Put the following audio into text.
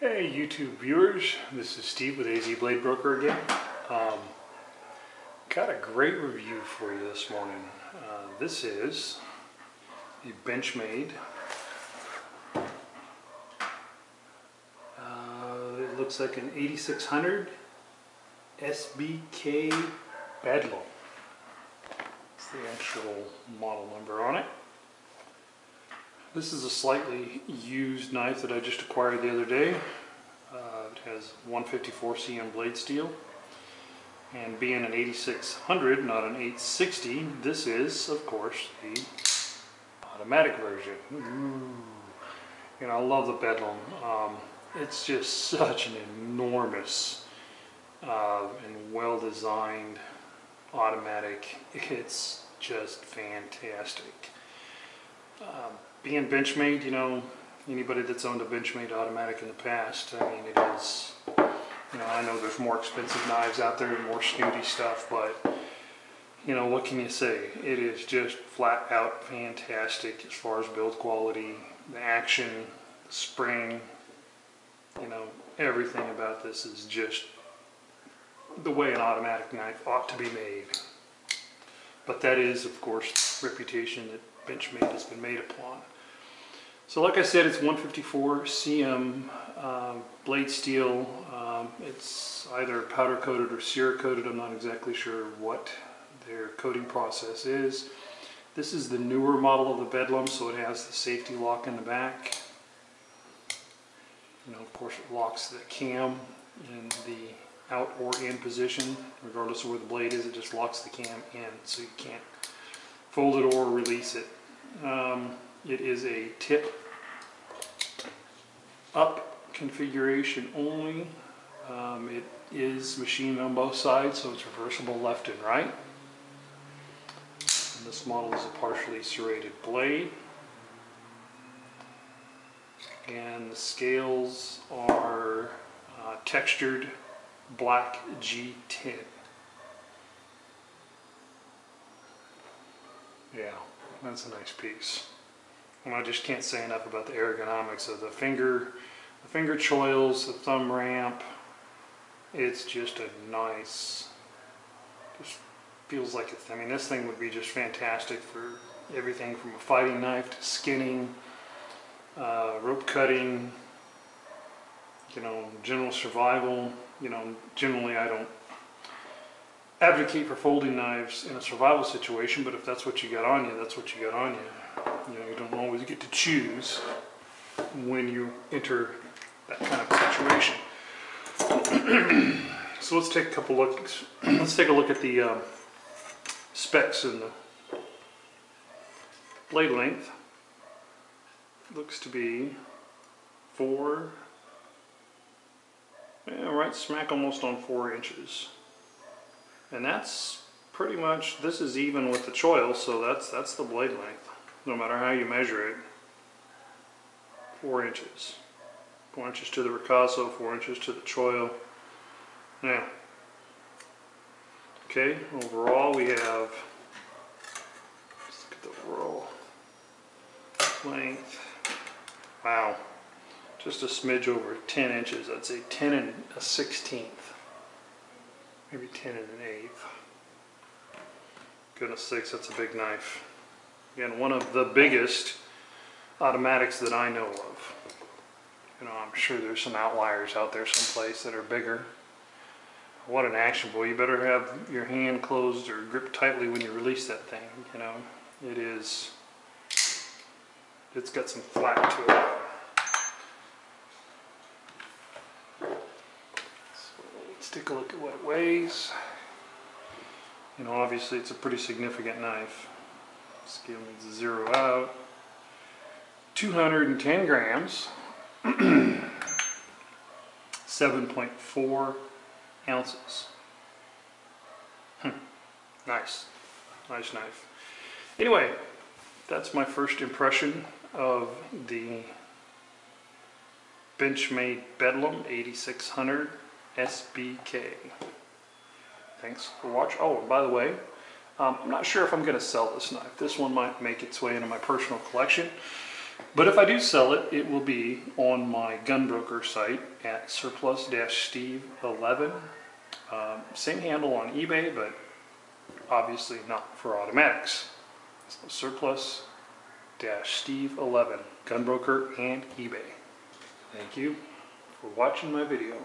Hey YouTube viewers, this is Steve with AZ Blade Broker again. Got a great review for you this morning. This is the Benchmade. It looks like an 8600 SBK bedlam. That's the actual model number on it. This is a slightly used knife that I just acquired the other day. It has 154 cm blade steel, and being an 8600, not an 860, this is, of course, the automatic version. Ooh. You know, I love the bedlam. It's just such an enormous and well-designed automatic. It's just fantastic. Being Benchmade, you know, anybody that's owned a Benchmade automatic in the past, I mean, it is, you know, I know there's more expensive knives out there and more snooty stuff, but, you know, what can you say? It is just flat out fantastic as far as build quality, the action, the spring, you know, everything about this is just the way an automatic knife ought to be made. But that is, of course, the reputation that Benchmade has been made upon. So like I said, it's 154 cm blade steel. It's either powder coated or cera coated. I'm not exactly sure what their coating process is. This is the newer model of the bedlam, so it has the safety lock in the back. You know, of course, it locks the cam in the out or in position, regardless of where the blade is. It just locks the cam in, so you can't fold it or release it. It is a tip up configuration only. It is machined on both sides, so it's reversible left and right. And this model is a partially serrated blade. And the scales are textured black G10. Yeah, that's a nice piece. And I just can't say enough about the ergonomics of the finger choils, the thumb ramp. It's just a nice, just feels like it's, I mean, this thing would be just fantastic for everything from a fighting knife to skinning, rope cutting, you know, general survival. You know, generally I don't advocate for folding knives in a survival situation, but if that's what you got on you, that's what you got on you. You know, you don't always get to choose when you enter that kind of situation. So let's take a couple looks. Let's take a look at the specs and the blade length. Looks to be right smack almost on 4 inches. And that's pretty much, this is even with the choil, so that's the blade length, no matter how you measure it. 4 inches. 4 inches to the ricasso, 4 inches to the choil. Now, okay, overall we have, let's look at the overall length. Wow, just a smidge over 10 inches. I'd say 10 and a 16th. Maybe 10 and an eighth. Goodness sakes, that's a big knife. Again, one of the biggest automatics that I know of. You know, I'm sure there's some outliers out there someplace that are bigger. What an action, boy. You better have your hand closed or gripped tightly when you release that thing. You know, it is, it's got some flat to it. Let's take a look at what it weighs. You know, obviously it's a pretty significant knife. Scale needs to zero out. 210 grams. 7.4 ounces. Nice. Nice knife. Anyway, that's my first impression of the Benchmade Bedlam 8600 SBK. Thanks for watching. Oh, and by the way, I'm not sure if I'm going to sell this knife. This one might make its way into my personal collection. But if I do sell it, it will be on my gunbroker site at surplus-steve11. Same handle on eBay, but obviously not for automatics. So surplus-steve11, gunbroker and eBay. Thank you for watching my video.